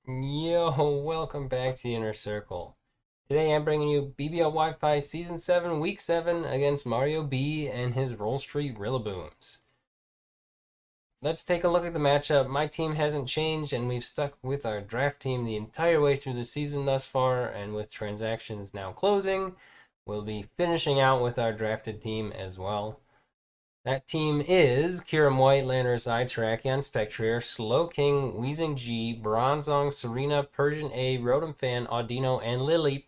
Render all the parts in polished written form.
Yo, welcome back to the Inner Circle. Today I'm bringing you BBL Wi-Fi Season 7, Week 7 against MarioBee and his Rolle Street Rillabooms. Let's take a look at the matchup. My team hasn't changed, and we've stuck with our draft team the entire way through the season thus far, and with transactions now closing, we'll be finishing out with our drafted team as well. That team is Kiram White, Lando-I, Terrakion, Spectrier, Slowking, Weezing G, Bronzong, Serena, Persian A, Rotom Fan, Audino, and Lileep.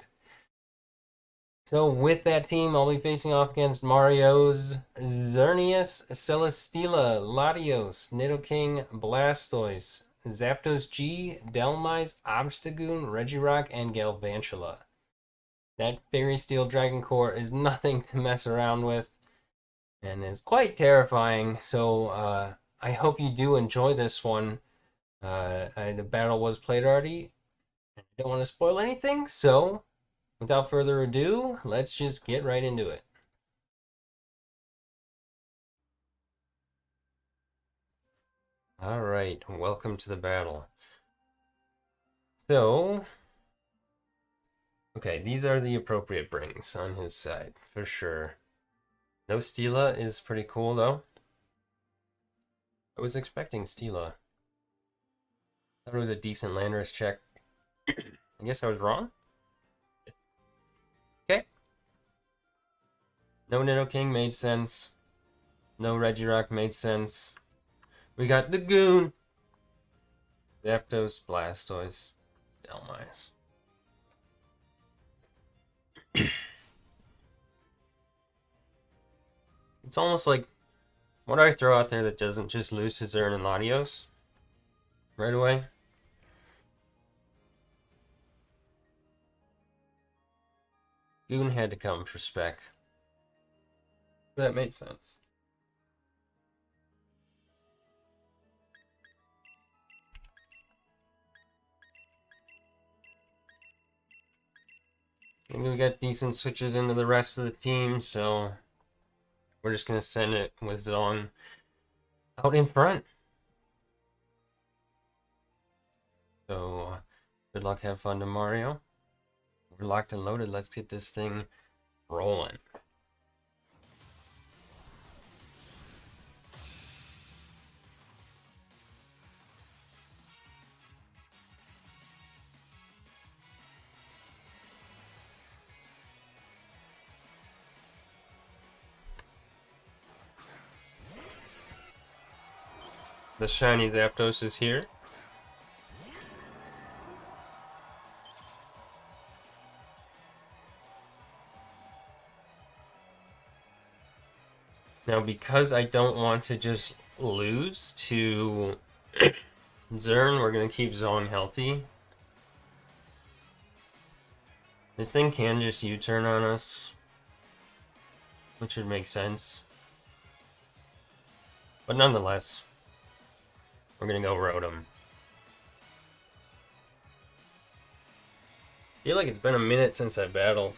So with that team, I'll be facing off against Mario's Xerneas, Celesteela, Latios, Nidoking, Blastoise, Zapdos G, Delmise, Obstagoon, Regirock, and Galvantula. That Fairy Steel Dragon Core is nothing to mess around with and is quite terrifying. So I hope you do enjoy this one. The battle was played already. I don't want to spoil anything, so without further ado, let's just get right into it. All right, welcome to the battle. So, okay, these are the appropriate brings on his side, for sure. No Steela is pretty cool, though. I was expecting Steela. I thought it was a decent Landorus check. I guess I was wrong. Okay. No Nidoking made sense. No Regirock made sense. We got the Goon. Zapdos, Blastoise, Delmise. It's almost like, what do I throw out there that doesn't just lose to Zern and Latios right away? Goon had to come for spec. That made sense. And we got decent switches into the rest of the team, so we're just going to send it with Zong out in front. So good luck, have fun to Mario. We're locked and loaded. Let's get this thing rolling. The shiny Zapdos is here. Now, because I don't want to just lose to Zern, we're going to keep Zong healthy. This thing can just U-turn on us, which would make sense. But nonetheless, we're going to go Rotom. I feel like it's been a minute since I battled.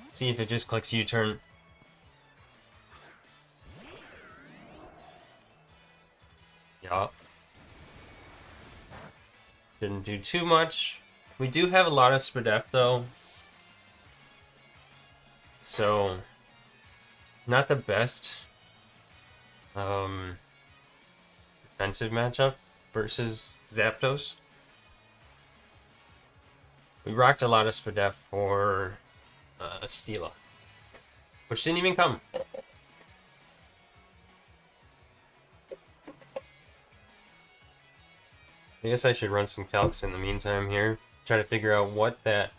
See if it just clicks U-turn. Yup. Didn't do too much. We do have a lot of Spadef though. So, not the best defensive matchup versus Zapdos. We rocked a lot of Spadef for Steela, which didn't even come. I guess I should run some calcs in the meantime here. Try to figure out what that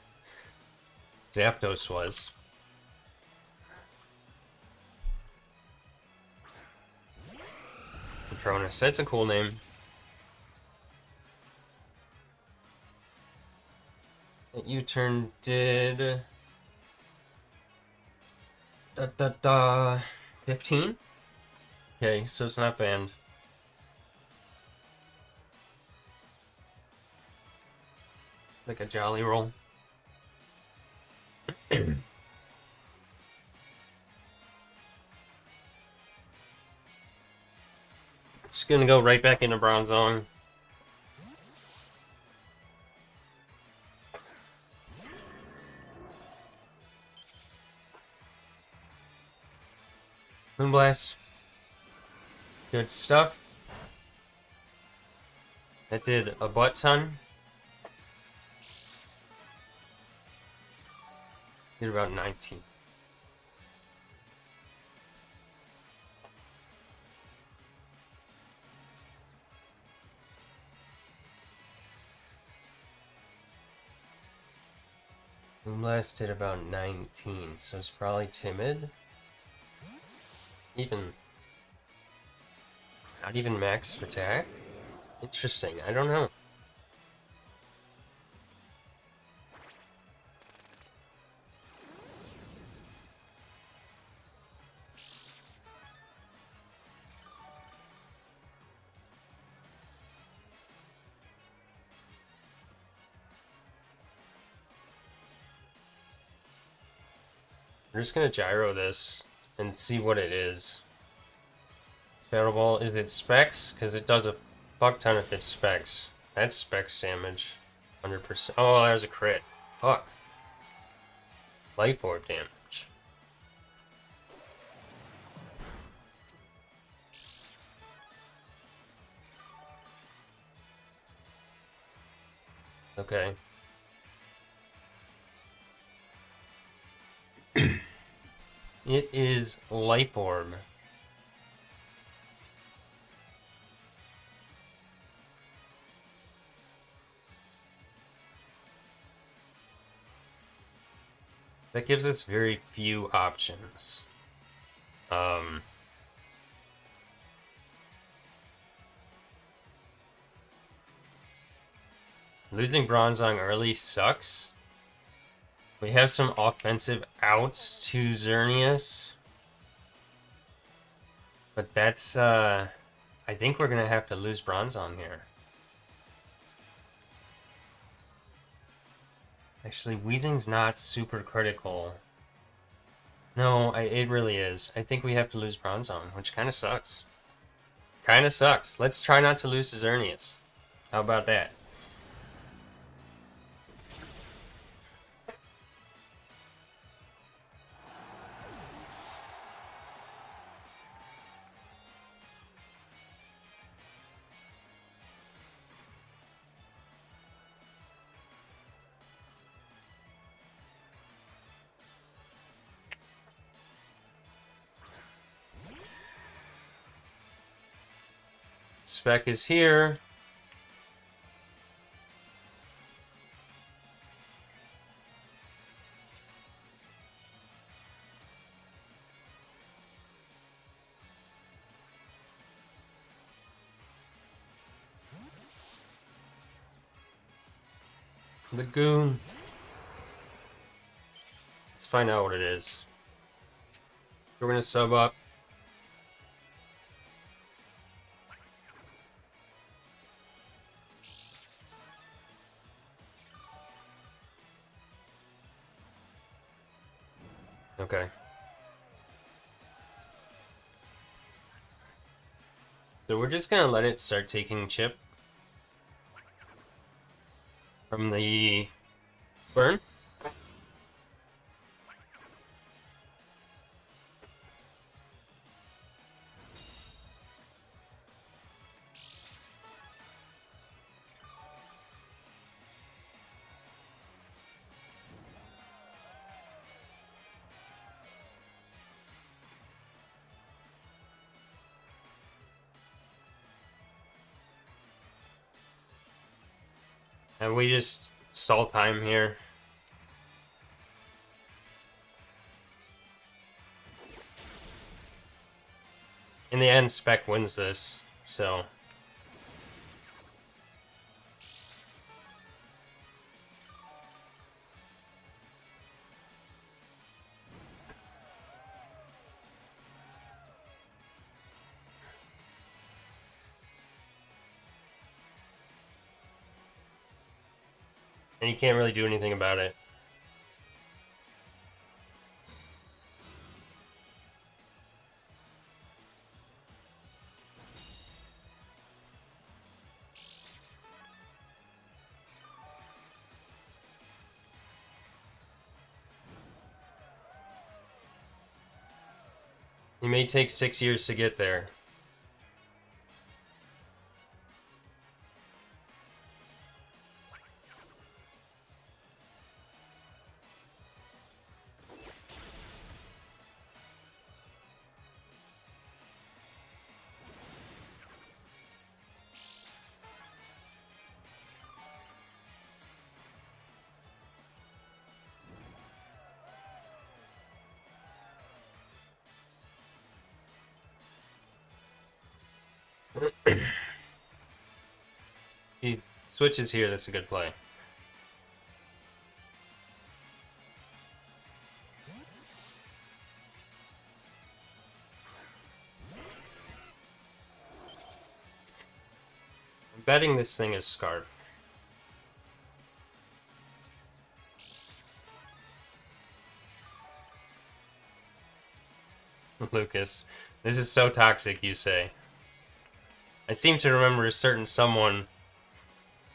Zapdos was. Patronus, that's a cool name. That U-turn did 15? Okay, so it's not banned. Like a jolly roll. Just gonna go right back into Bronzong. Moonblast. Good stuff. That did a butt ton. Did about 19. Moonblast did about 19, so it's probably timid. Not even max attack? Interesting, I don't know. We're just gonna gyro this and see what it is. Shadow Ball, is it specs? Because it does a fuck ton if it's specs. That's specs damage. 100%. Oh, there's a crit. Fuck. Life Orb damage. Okay. It is Life Orb. That gives us very few options. Losing Bronzong early sucks. We have some offensive outs to Xerneas. But that's, I think we're going to have to lose Bronzong here. Actually, Weezing's not super critical. No, it really is. I think we have to lose Bronzong, which kind of sucks. Kind of sucks. Let's try not to lose to Xerneas. How about that? Spec is here. Lagoon. Let's find out what it is. We're gonna sub up. Okay. So we're just gonna let it start taking chip from the burn. And we just stall time here. In the end, Spec wins this, so. And you can't really do anything about it. It may take 6 years to get there. He switches here, that's a good play. I'm betting this thing is Scarf. Lucas, this is so toxic, you say. I seem to remember a certain someone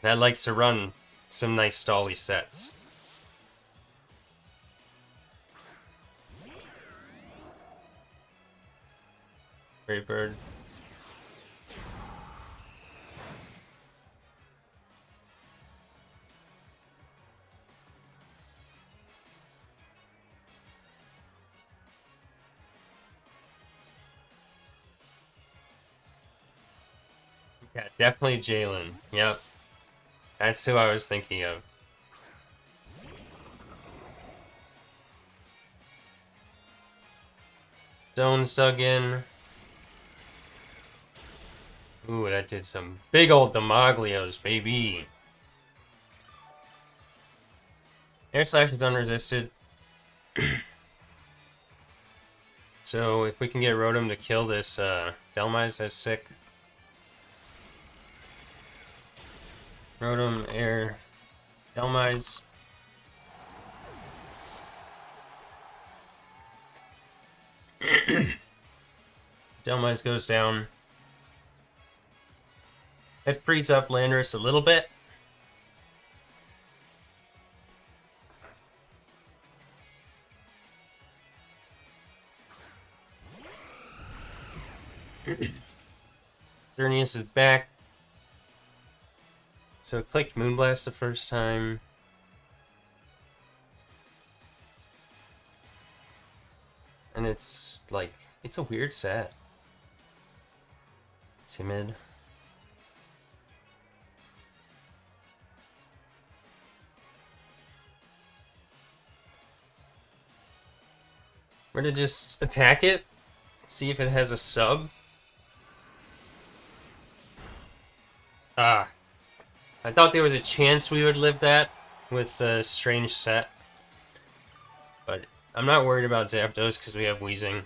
that likes to run some nice stally sets. Great bird. Yeah, definitely Jalen. Yep. That's who I was thinking of. Stones dug in. Ooh, that did some big old Demoglios, baby. Air Slash is unresisted. So if we can get Rotom to kill this Delmise, that's sick. Rotom, Air, Delmise. Delmise goes down. It frees up Landorus a little bit. Xerneas is back. So it clicked Moonblast the first time. And it's like, it's a weird set. Timid. We're to just attack it, see if it has a sub. Ah. I thought there was a chance we would live that with the strange set. But I'm not worried about Zapdos because we have Weezing.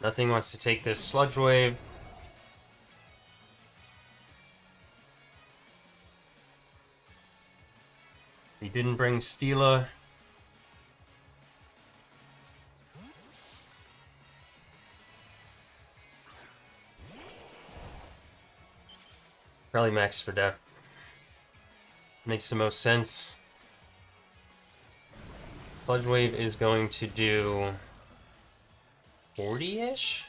Nothing wants to take this Sludge Wave. He didn't bring Steela. Probably Max for Def. Makes the most sense. Sludge Wave is going to do 40-ish?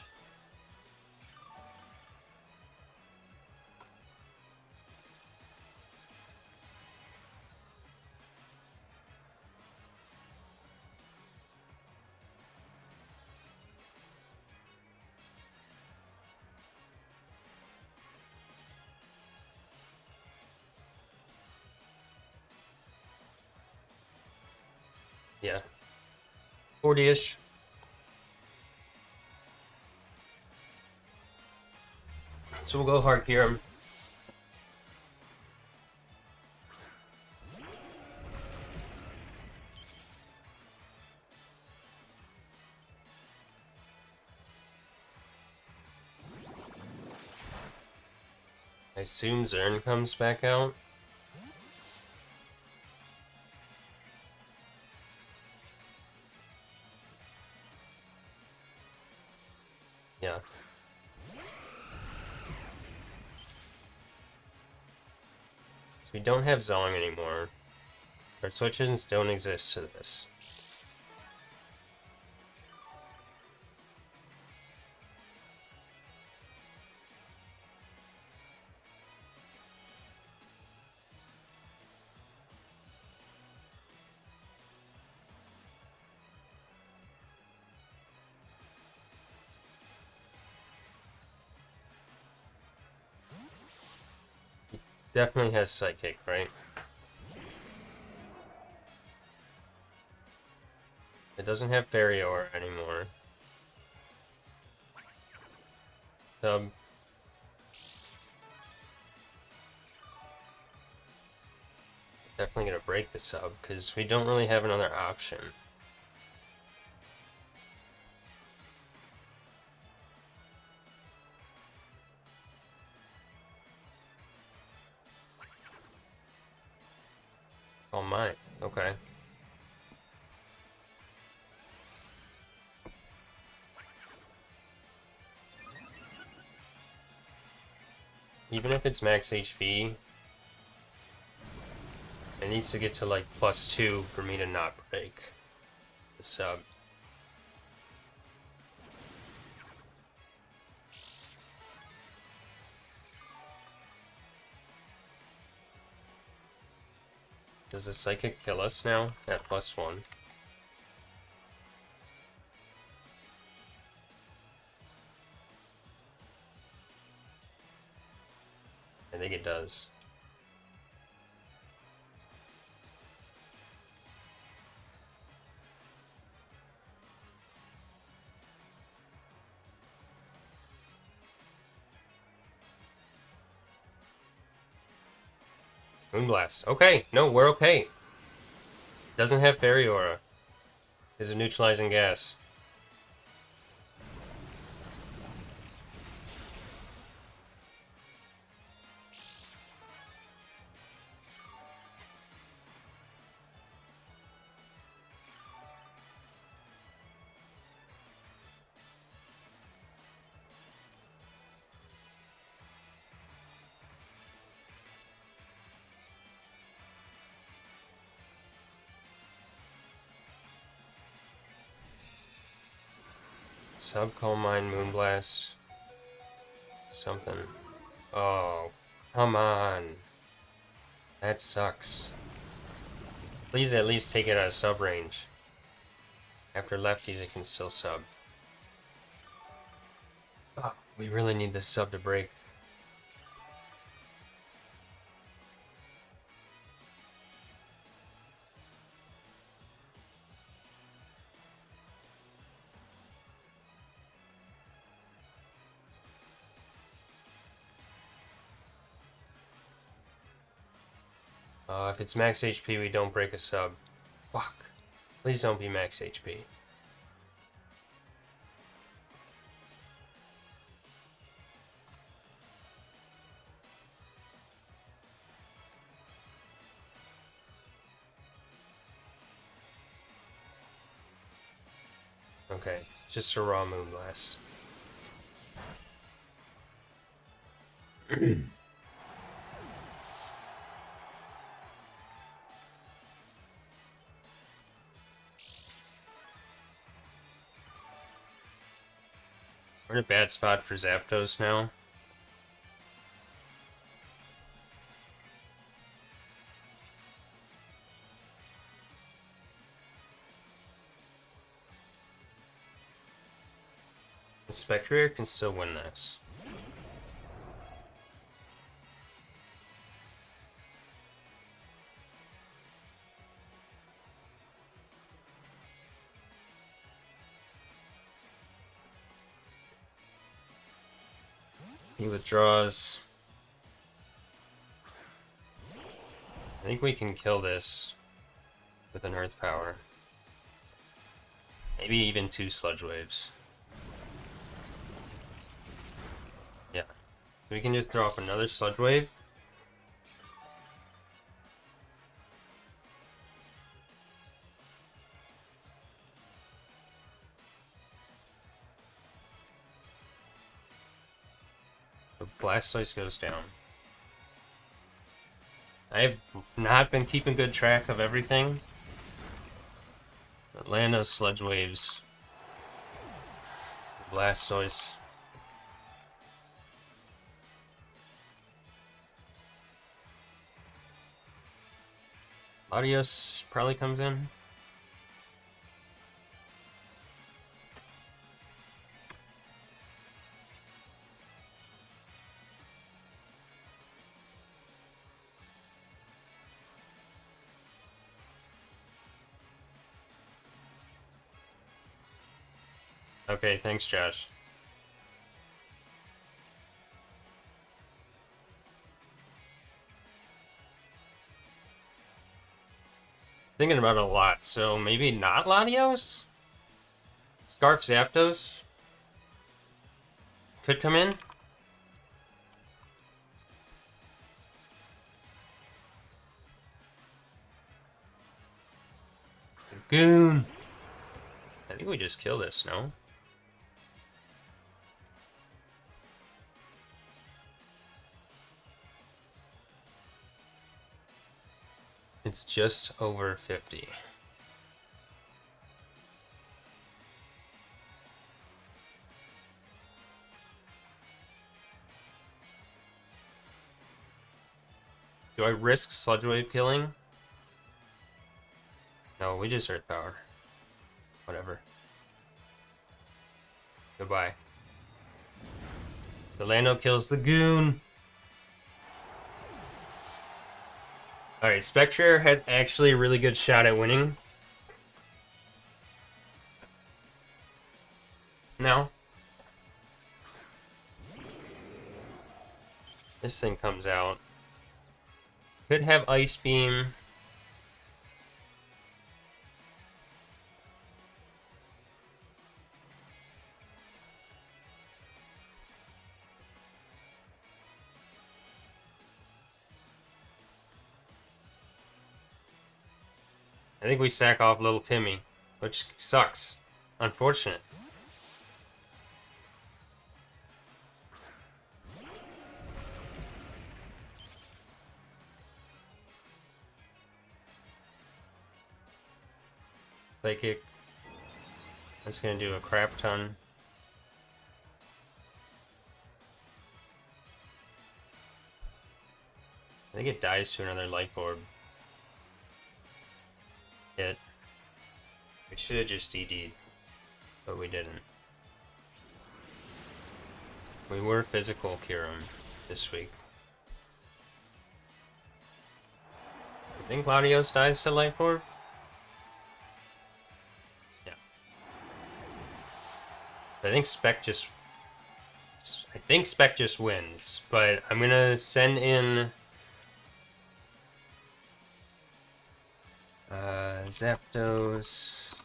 Yeah. 40-ish. So we'll go hard here. I assume Zern comes back out. Yeah. We don't have Zong anymore. Our switch-ins don't exist to this. Definitely has Psychic, right? It doesn't have Fairy Aura anymore. Sub. Definitely gonna break the sub, because we don't really have another option. Oh my, okay. Even if it's max HP, it needs to get to like +2 for me to not break the sub. Does the Psychic kill us now at +1? I think it does. Moonblast. Okay, no, we're okay. Doesn't have Fairy Aura. Is a neutralizing gas. Sub Coal Mine, Moonblast. Something. Oh, come on. That sucks. Please at least take it out of sub range. After lefties, it can still sub. Oh, we really need this sub to break. If it's max HP, we don't break a sub. Fuck. Please don't be max HP. Okay, just a raw Moonblast. We're in a bad spot for Zapdos now. The Spectrier can still win this. He withdraws. I think we can kill this with an Earth Power. Maybe even 2 Sludge Waves. Yeah. We can just throw up another Sludge Wave. The Blastoise goes down. I've not been keeping good track of everything. Lando Sludge Waves. Blastoise. Latios probably comes in. Okay, thanks, Josh. Thinking about it a lot, so maybe not Latios? Scarf Zapdos could come in. Goon. I think we just kill this, no? It's just over 50. Do I risk Sludge Wave killing? No, we just Earth Power. Whatever. Goodbye. So Lando kills the Goon. Alright, Spectre has actually a really good shot at winning. Now. This thing comes out. Could have Ice Beam. I think we sack off little Timmy, which sucks. Unfortunate. Psychic. That's gonna do a crap ton. I think it dies to another Life Orb. Hit. We should have just DD'd, but we didn't. We were physical Kyurem this week. I think Latios dies to Life Orb? Yeah. I think Spec just wins, but I'm gonna send in Zapdos,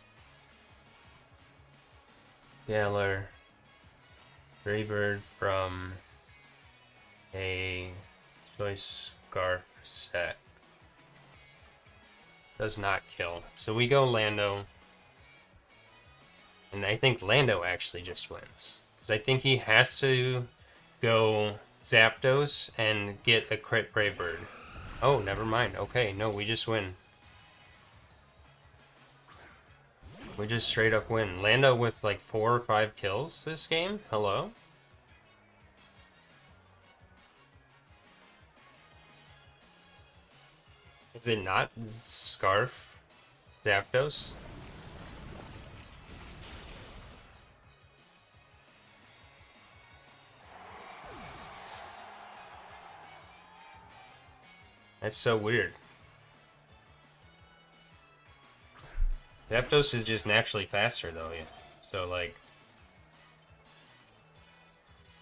Galar, Greybird from a Choice Scarf set. Does not kill. So we go Lando. And I think Lando actually just wins. Because I think he has to go Zapdos and get a crit Brave Bird. Oh, never mind. Okay, no, we just win. We just straight up win. Lando with like 4 or 5 kills this game? Hello? Is it not Scarf Zapdos? That's so weird. Zapdos is just naturally faster though, yeah. So like...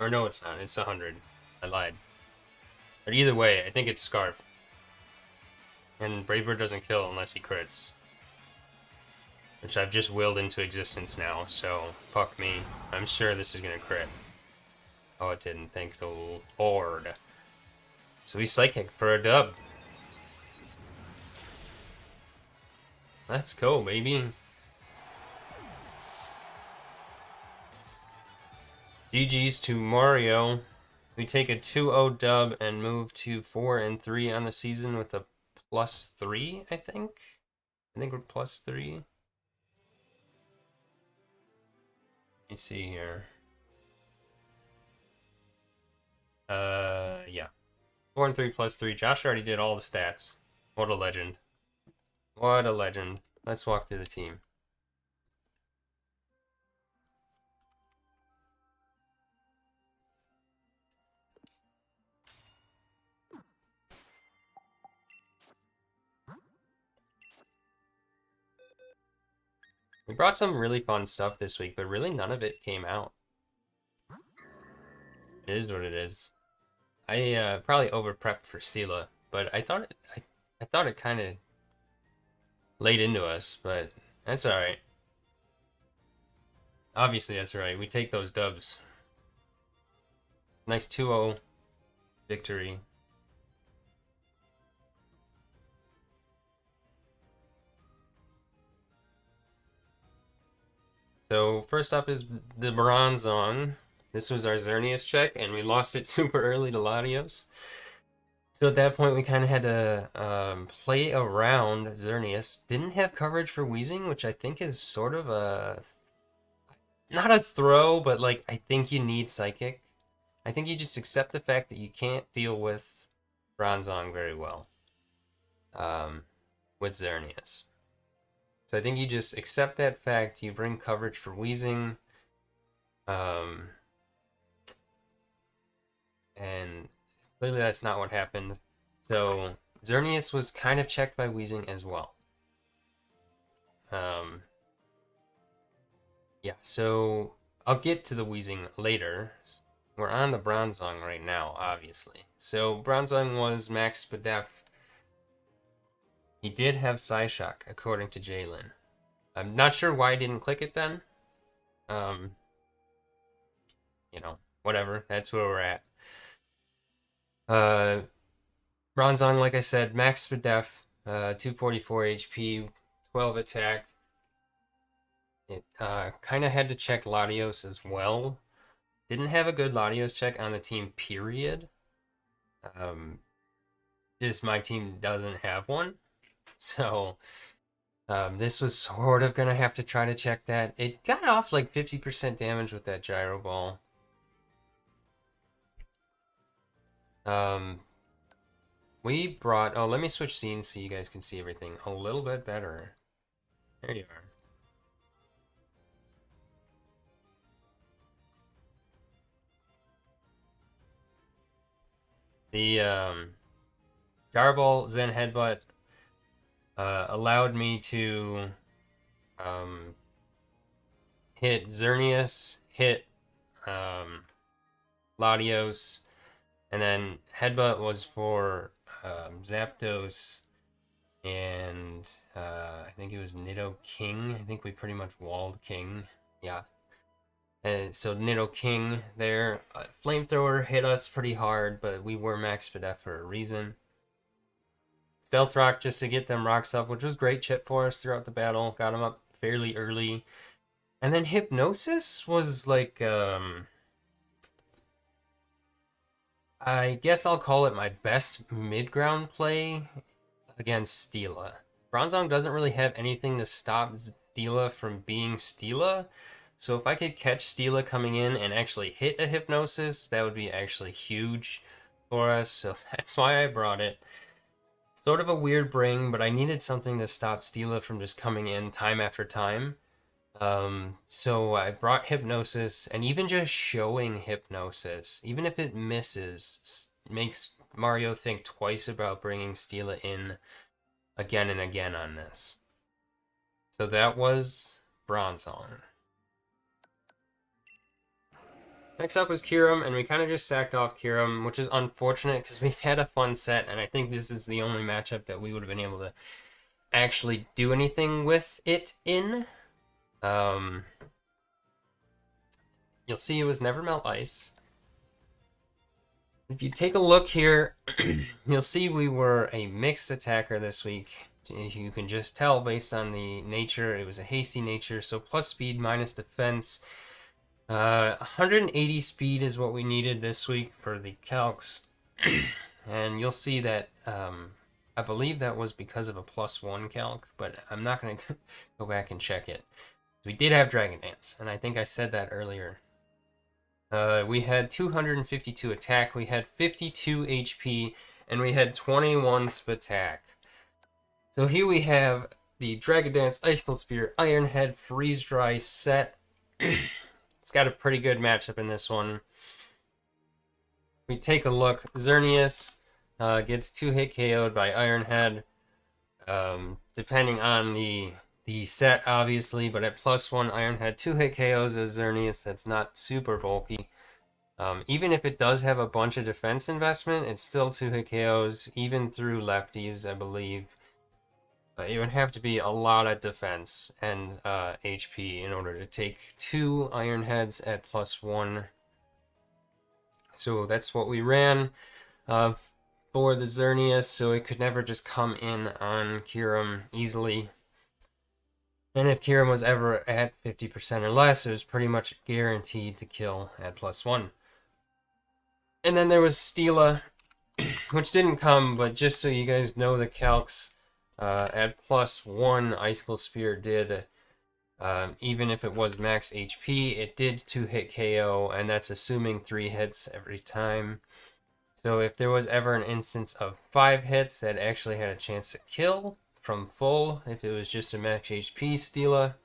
Or no, it's not. It's 100. I lied. But either way, I think it's Scarf. And Brave Bird doesn't kill unless he crits. Which I've just willed into existence now, so fuck me. I'm sure this is gonna crit. Oh, it didn't. Thank the Lord. So he's Psychic for a dub. Let's go, baby. GG's to Mario. We take a 2-0 dub and move to 4-3 on the season with a +3, I think. I think we're +3. Let me see here. Yeah. 4-3 +3. Josh already did all the stats. What a legend. What a legend. Let's walk through the team. We brought some really fun stuff this week, but really none of it came out. It is what it is. I probably over prepped for Stila, but I thought it kind of laid into us, but that's all right. Obviously, that's right. We take those dubs. Nice 2-0 victory. So first up is the Bronzong. This was our Xerneas check, and we lost it super early to Latios. So at that point, we kind of had to play around Xerneas. Didn't have coverage for Wheezing, which I think is sort of a... not a throw, but like, I think you need Psychic. I think you just accept the fact that you can't deal with Bronzong very well with Xerneas. So I think you just accept that fact, you bring coverage for Wheezing, and clearly that's not what happened. So Xerneas was kind of checked by Wheezing as well. Yeah, so I'll get to the Wheezing later. We're on the Bronzong right now, obviously. So Bronzong was Max Spadef. He did have Psyshock, according to Jalen. I'm not sure why I didn't click it then. You know, whatever. That's where we're at. Bronzong, like I said, Max Spadef, 244 HP, 12 attack. It kind of had to check Latios as well. Didn't have a good Latios check on the team, period. Just my team doesn't have one. So this was sort of going to have to try to check that. It got off like 50% damage with that gyro ball. We brought... oh, let me switch scenes so you guys can see everything a little bit better. There you are. The Garball Zen Headbutt allowed me to hit Xerneas, hit Latios, and then Headbutt was for Zapdos and I think it was Nidoking. I think we pretty much walled King. Yeah. So Nidoking there. Flamethrower hit us pretty hard, but we were Max Spadef for a reason. Stealth Rock just to get them rocks up, which was great chip for us throughout the battle. Got them up fairly early. And then Hypnosis was like, I guess I'll call it my best mid-ground play against Stila. Bronzong doesn't really have anything to stop Stila from being Stila. So if I could catch Stila coming in and actually hit a Hypnosis, that would be actually huge for us. So that's why I brought it. Sort of a weird bring, but I needed something to stop Stila from just coming in time after time. So I brought Hypnosis, and even just showing Hypnosis, even if it misses, makes Mario think twice about bringing Stila in again and again on this. So that was Bronzong. Next up was Kyurem, and we kind of just sacked off Kyurem, which is unfortunate because we had a fun set, and I think this is the only matchup that we would have been able to actually do anything with it in. You'll see it was Never Melt Ice. If you take a look here, you'll see we were a mixed attacker this week. You can just tell based on the nature, it was a hasty nature, so plus speed, minus defense. 180 speed is what we needed this week for the calcs. And you'll see that I believe that was because of a +1 calc, but I'm not going to go back and check it. We did have Dragon Dance, and I think I said that earlier. We had 252 attack, we had 52 HP, and we had 21 spatak. So here we have the Dragon Dance, Icicle Spear, Iron Head, Freeze Dry set. It's got a pretty good matchup in this one. We take a look. Xerneas gets 2-hit KO'd by Iron Head. Depending on the set, obviously, but at +1, Iron Head 2-hit KOs as Xerneas. That's not super bulky. Even if it does have a bunch of defense investment, it's still 2-hit KOs, even through lefties, I believe. It would have to be a lot of defense and HP in order to take 2 Iron Heads at +1. So that's what we ran for the Xerneas, so it could never just come in on Kyurem easily. And if Kyurem was ever at 50% or less, it was pretty much guaranteed to kill at +1. And then there was Stila, which didn't come, but just so you guys know the calcs, at +1, Icicle Spear did, even if it was max HP, it did 2-hit KO, and that's assuming 3 hits every time. So if there was ever an instance of 5 hits that actually had a chance to kill from full, if it was just a max HP Stila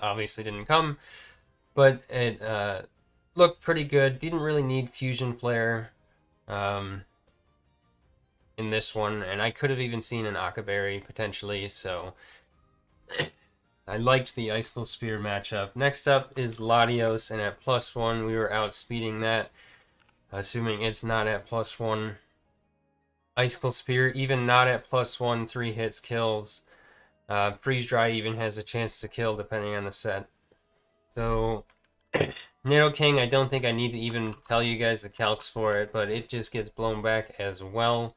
obviously didn't come, but it looked pretty good. Didn't really need Fusion Flare in this one, and I could have even seen an Akaberry potentially, so I liked the Icicle Spear matchup. Next up is Latios, and at +1 we were outspeeding that, assuming it's not at +1. Icicle Spear, even not at +1, 3 hits kills. Freeze Dry even has a chance to kill depending on the set. So Nidoking, I don't think I need to even tell you guys the calcs for it, but it just gets blown back as well.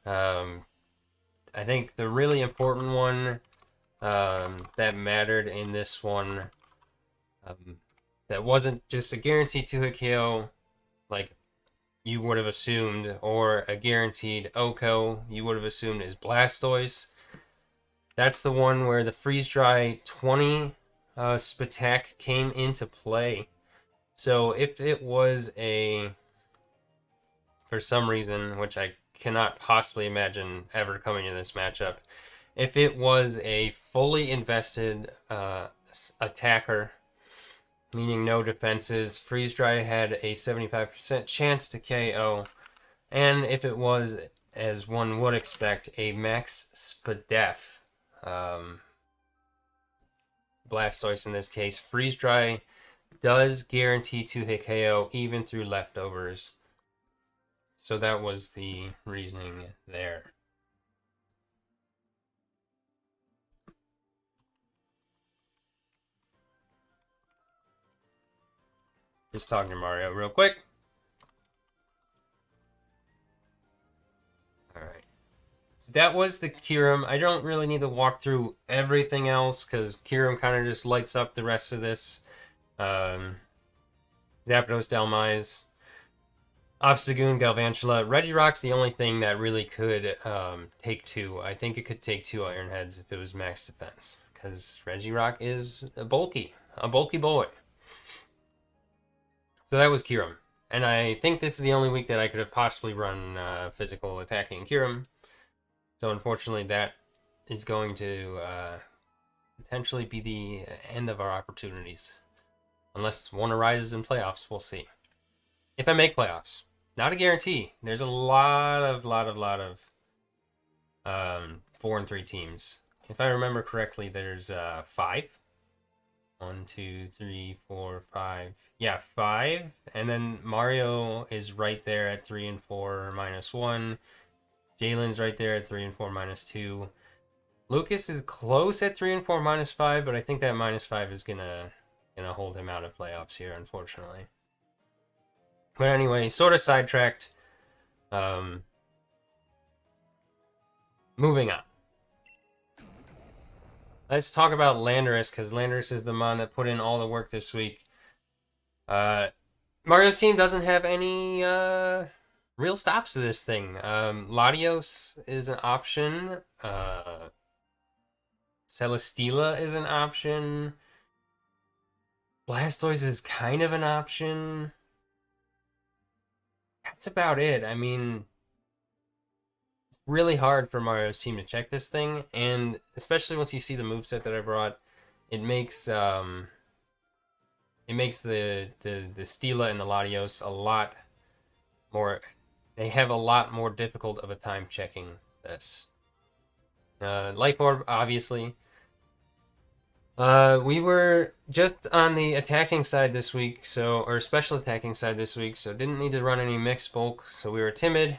I think the really important one that mattered in this one, that wasn't just a guaranteed 2-hit KO like you would have assumed, or a guaranteed OHKO you would have assumed, is Blastoise. That's the one where the Freeze Dry 20 spatak came into play. So if it was for some reason, which I cannot possibly imagine ever coming in this matchup, if it was a fully invested attacker, meaning no defenses, Freeze Dry had a 75% chance to KO, and if it was, as one would expect, a max Spadef, Blastoise in this case, Freeze Dry does guarantee 2-hit KO even through leftovers. So that was the reasoning there. Just talking to Mario real quick. Alright. So that was the Kyurem. I don't really need to walk through everything else, because Kyurem kind of just lights up the rest of this. Zapdos, Dhelmise, Obstagoon, Galvantula. Regirock's the only thing that really could take 2. I think it could take 2 Iron Heads if it was max defense, because Regirock is a bulky boy. So that was Kyurem. And I think this is the only week that I could have possibly run physical attacking Kyurem. So unfortunately, that is going to potentially be the end of our opportunities. Unless one arises in playoffs, we'll see. If I make playoffs. Not a guarantee. There's a lot of 4 and 3 teams. If I remember correctly, there's 5. 1, 2, 3, 4, 5. Yeah, 5. And then Mario is right there at 3 and 4 -1. Jalen's right there at 3 and 4 -2. Lucas is close at 3 and 4 -5, but I think that -5 is gonna hold him out of playoffs here, unfortunately. But anyway, sort of sidetracked. Moving on. Let's talk about Landorus, because Landorus is the mon that put in all the work this week. Mario's team doesn't have any real stops to this thing. Latios is an option. Celesteela is an option. Blastoise is kind of an option. That's about it. I mean, it's really hard for Mario's team to check this thing, and especially once you see the moveset that I brought, it makes the Steela and the Latios a lot more. They have a lot more difficult of a time checking this. Life Orb, obviously. We were just on the attacking side this week, or special attacking side this week, so didn't need to run any mixed bulk. So we were timid,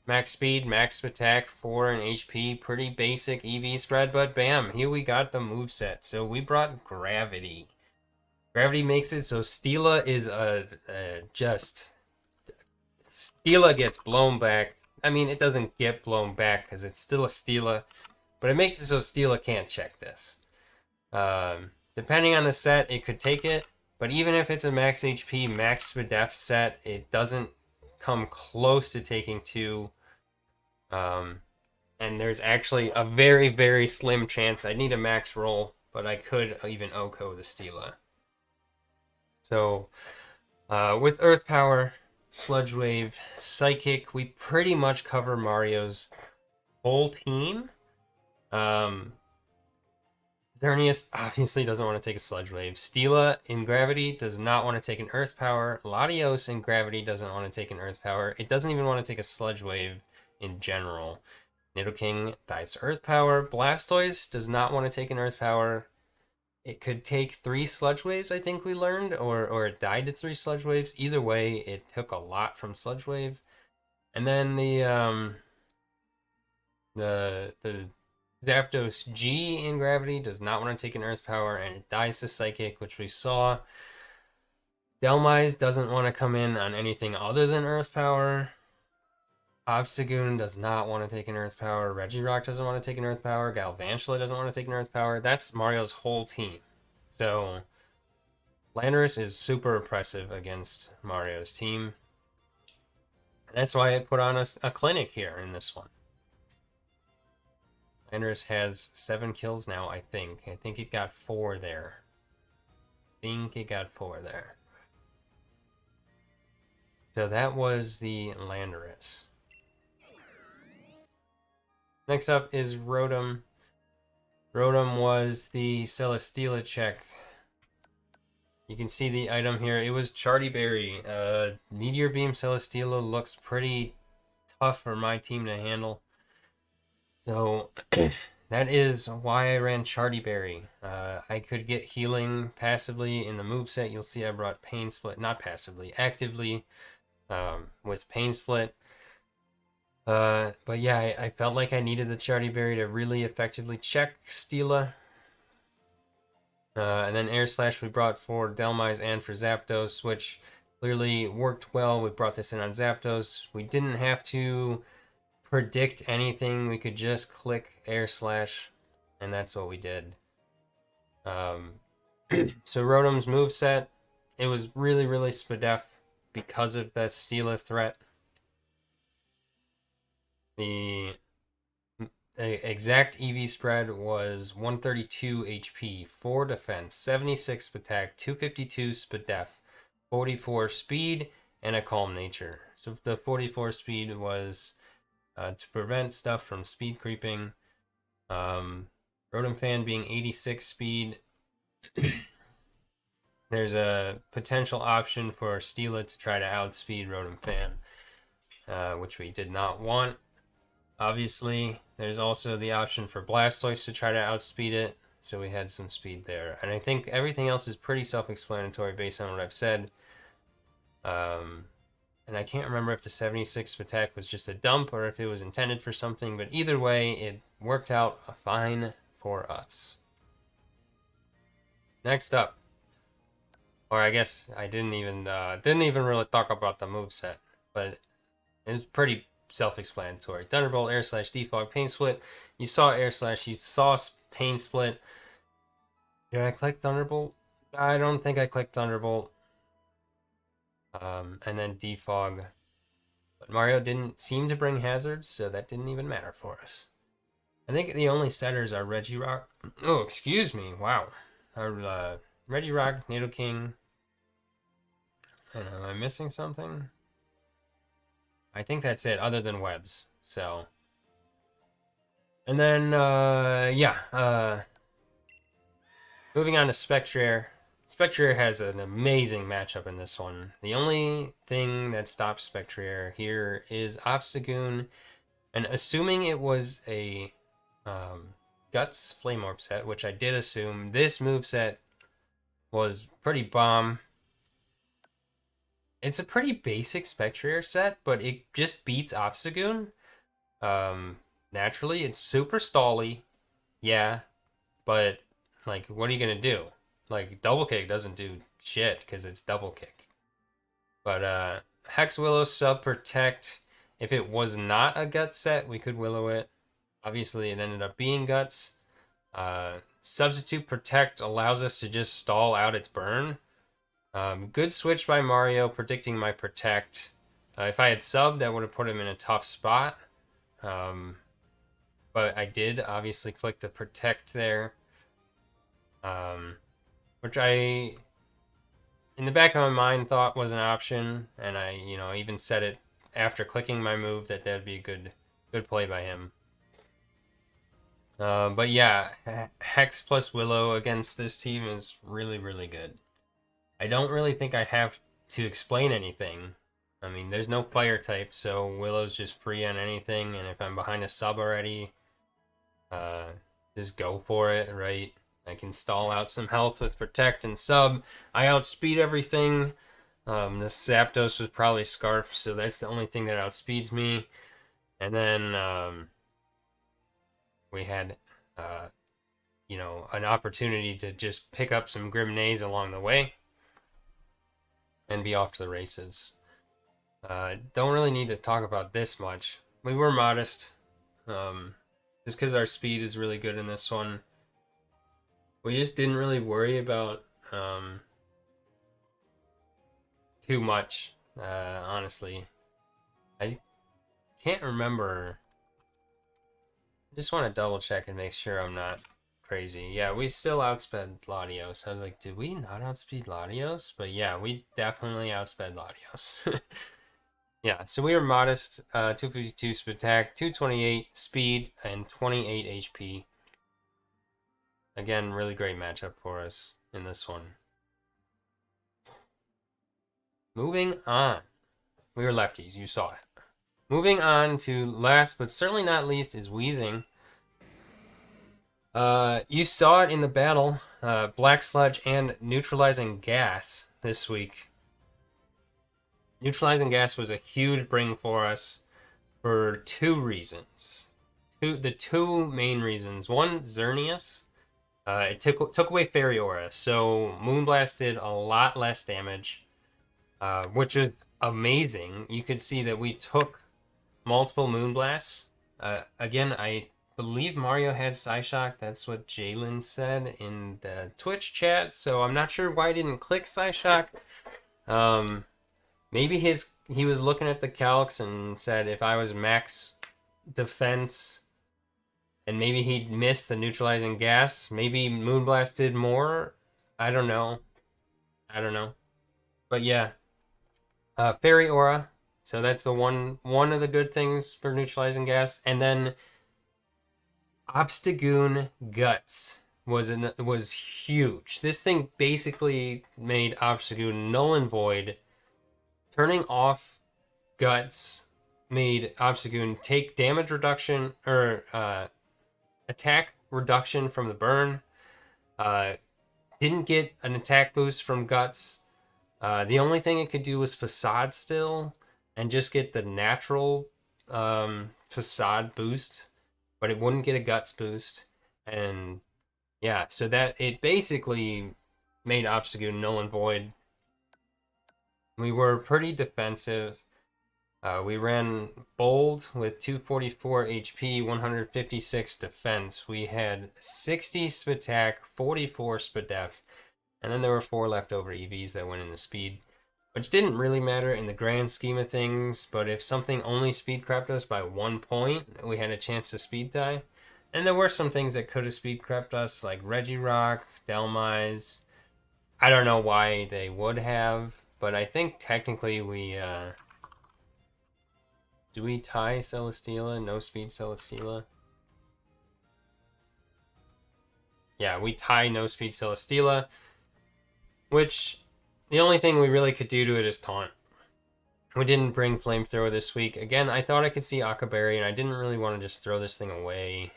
max speed, max attack, 4 and HP, pretty basic EV spread, but bam, here we got the moveset. So we brought Gravity. Gravity makes it so Steela is Steela gets blown back. I mean, it doesn't get blown back because it's still a Steela, but it makes it so Steela can't check this. Depending on the set, it could take it, but even if it's a max HP, max def set, it doesn't come close to taking 2. And there's actually a very, very slim chance I need a max roll, but I could even OHKO the Steela. So, with Earth Power, Sludge Wave, Psychic, we pretty much cover Mario's whole team. Xerneas obviously doesn't want to take a Sludge Wave. Steela in Gravity does not want to take an Earth Power. Latios in Gravity doesn't want to take an Earth Power. It doesn't even want to take a Sludge Wave in general. Nidoking dies to Earth Power. Blastoise does not want to take an Earth Power. It could take 3 Sludge Waves, I think we learned, or it died to 3 Sludge Waves. Either way, it took a lot from Sludge Wave. And then the Zapdos G in Gravity does not want to take an Earth Power, and it dies to Psychic, which we saw. Dhelmise doesn't want to come in on anything other than Earth Power. Obstagoon does not want to take an Earth Power. Regirock doesn't want to take an Earth Power. Galvantula doesn't want to take an Earth Power. That's Mario's whole team. So, Landorus is super oppressive against Mario's team. And that's why I put on a clinic here in this one. Landorus has 7 kills now, I think. I think it got 4 there. So that was the Landorus. Next up is Rotom. Rotom was the Celesteela check. You can see the item here. It was Charty Berry. Meteor Beam Celesteela looks pretty tough for my team to handle. So that is why I ran Charty Berry. I could get healing passively in the moveset. You'll see I brought Pain Split, not passively, actively with Pain Split. But yeah, I felt like I needed the Charty Berry to really effectively check Steela. And then Air Slash we brought for Dhelmise and for Zapdos, which clearly worked well. We brought this in on Zapdos. We didn't have to predict anything. We could just click Air Slash, and that's what we did. So Rotom's moveset, it was really, really spadef because of that Steela threat. The exact EV spread was 132 HP, 4 defense, 76 attack, 252 spadef, 44 speed, and a calm nature. So the 44 speed was to prevent stuff from speed creeping. Rotom Fan being 86 speed. There's a potential option for Steela to try to outspeed Rotom Fan, which we did not want. Obviously, there's also the option for Blastoise to try to outspeed it, so we had some speed there. And I think everything else is pretty self-explanatory based on what I've said. And I can't remember if the 76 attack was just a dump or if it was intended for something, but either way, it worked out fine for us. Next up, or I guess I didn't even really talk about the moveset, but it was pretty self-explanatory. Thunderbolt, Air Slash, Defog, Pain Split. You saw Air Slash, you saw Pain Split. Did I click Thunderbolt? I don't think I clicked Thunderbolt. And then Defog. But Mario didn't seem to bring hazards, so that didn't even matter for us. I think the only setters are Regirock. Oh, excuse me. Wow. Our Regirock, Nidoking. And am I missing something? I think that's it, other than webs. So. And then, moving on to Spectrier. Spectrier has an amazing matchup in this one. The only thing that stops Spectrier here is Obstagoon. And assuming it was a Guts Flame Orb set, which I did assume, this moveset was pretty bomb. It's a pretty basic Spectrier set, but it just beats Obstagoon. Naturally, it's super stally, yeah, but like, what are you gonna do? Like, Double Kick doesn't do shit because it's Double Kick. But Hex Willow Sub Protect. If it was not a Guts set, we could Willow it. Obviously, it ended up being Guts. Substitute Protect allows us to just stall out its burn. Good switch by Mario, predicting my Protect. If I had subbed, that would have put him in a tough spot. But I did obviously click the Protect there. Which I, in the back of my mind, thought was an option. And I, even said it after clicking my move that that'd be a good play by him. But yeah, Hex plus Willow against this team is really, really good. I don't really think I have to explain anything. I mean, there's no fire type, so Willow's just free on anything, and if I'm behind a sub already, just go for it, right? I can stall out some health with Protect and sub. I outspeed everything. The Zapdos was probably Scarf, so that's the only thing that outspeeds me. And then we had, an opportunity to just pick up some Grimnays along the way and be off to the races. Don't really need to talk about this much. We were modest, just because our speed is really good in this one. We just didn't really worry about too much, honestly. I can't remember. I just want to double check and make sure I'm not crazy. Yeah, we still outsped Latios. I was like, did we not outspeed Latios? But yeah, we definitely outsped Latios. Yeah, so we were modest, 252 speed attack, 228 speed, and 28 HP. Again, really great matchup for us in this one. Moving on. We were lefties, you saw it. Moving on to last but certainly not least is Weezing. You saw it in the battle, Black Sludge and Neutralizing Gas this week. Neutralizing Gas was a huge bring for us for two reasons. The two main reasons. One, Xerneas. It took away Fairy Aura, so Moonblast did a lot less damage, which is amazing. You could see that we took multiple Moonblasts. Again, I believe Mario had Psyshock. That's what Jalen said in the Twitch chat, so I'm not sure why I didn't click Psyshock. Maybe he was looking at the calcs and said if I was max defense and maybe he missed the neutralizing gas, maybe Moonblast did more. I don't know. But yeah, Fairy Aura. So that's the one of the good things for neutralizing gas. And then Obstagoon Guts was huge. This thing basically made Obstagoon null and void. Turning off Guts made Obstagoon take damage reduction or attack reduction from the burn. Didn't get an attack boost from Guts. The only thing it could do was Facade still and just get the natural Facade boost, but it wouldn't get a Guts boost. And yeah, so that it basically made Obstagoon null and void. We were pretty defensive. We ran Bold with 244 HP, 156 defense. We had 60 Spatak, 44 Spadef, and then there were 4 leftover EVs that went into speed, which didn't really matter in the grand scheme of things, but if something only speed crept us by 1 point, we had a chance to speed tie. And there were some things that could have speed crept us, like Regirock, Delmise. I don't know why they would have, but I think technically we, do we tie Celesteela? No speed Celesteela? Yeah, we tie no speed Celesteela, which the only thing we really could do to it is taunt. We didn't bring Flamethrower this week. Again, I thought I could see Akaberry, and I didn't really want to just throw this thing away,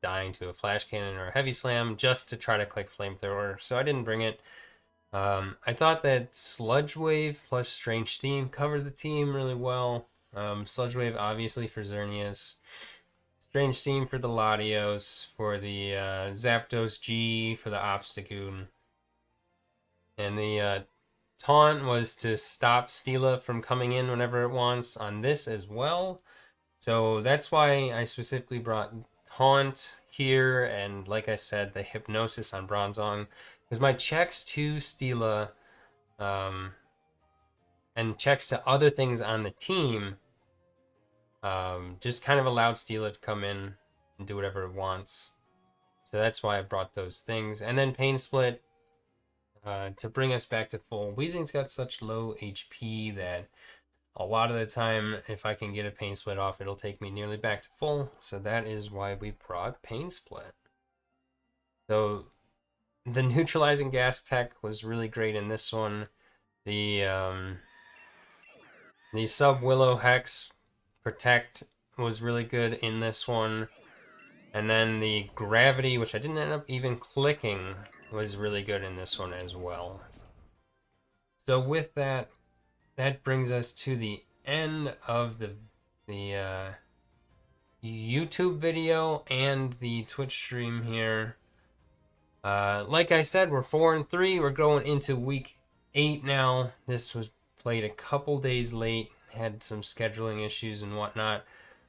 dying to a Flash Cannon or a Heavy Slam just to try to click Flamethrower, so I didn't bring it. I thought that Sludge Wave plus Strange Steam covered the team really well. Sludge Wave obviously for Xerneas. Strange Steam for the Latios, for the Zapdos G, for the Obstagoon. And the taunt was to stop Steela from coming in whenever it wants on this as well. So that's why I specifically brought taunt here, and like I said, the hypnosis on Bronzong, because my checks to Steela and checks to other things on the team just kind of allowed Steela to come in and do whatever it wants. So that's why I brought those things. And then Pain Split to bring us back to full. Weezing's got such low HP that a lot of the time, if I can get a Pain Split off, it'll take me nearly back to full. So that is why we brought Pain Split. So the neutralizing gas tech was really great in this one. The Sub Willow Hex Protect was really good in this one. And then the Gravity, which I didn't end up even clicking, was really good in this one as well. So with that, that brings us to the end of the YouTube video and the Twitch stream here. Like I said, we're 4-3. We're going into week 8 now. This was played a couple days late, had some scheduling issues and whatnot,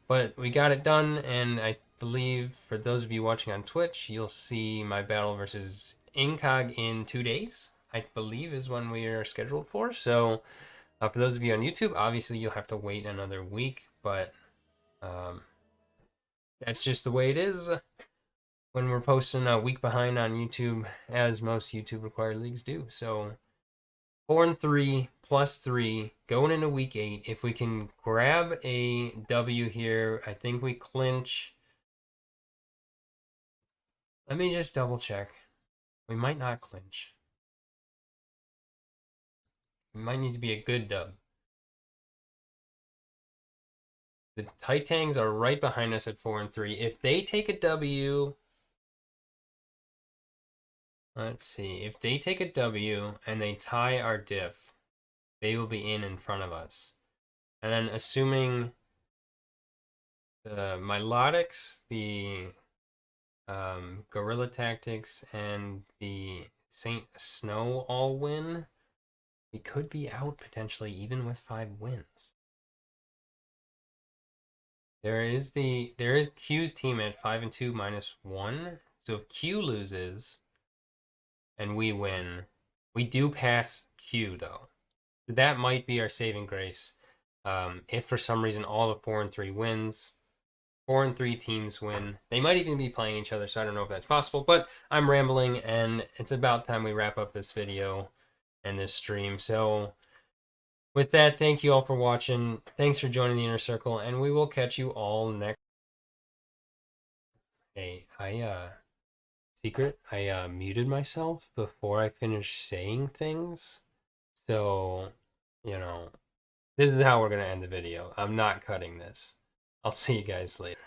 but we got it done. And I believe for those of you watching on Twitch, you'll see my battle versus Incog in 2 days, I believe is when we are scheduled for. So for those of you on YouTube, obviously you'll have to wait another week, but that's just the way it is when we're posting a week behind on YouTube, as most YouTube required leagues do. So 4-3 plus 3 going into week 8. If we can grab a W here, I think we clinch. Let me just double check. We might not clinch. It might need to be a good dub. The Titangs are right behind us at 4-3. If they take a W, let's see. If they take a W and they tie our diff, they will be in front of us. And then assuming the Milotics, the Guerrilla Tactics, and the Saint Snow all win, we could be out potentially even with 5 wins. There is Q's team at 5-2 -1. So if Q loses and we win, we do pass Q though. That might be our saving grace. If for some reason all the 4-3 wins, 4-3 teams win. They might even be playing each other, so I don't know if that's possible, but I'm rambling, and it's about time we wrap up this video and this stream. So with that, thank you all for watching. Thanks for joining the Inner Circle, and we will catch you all next. Hey, I muted myself before I finished saying things. So, you know, this is how we're going to end the video. I'm not cutting this. I'll see you guys later.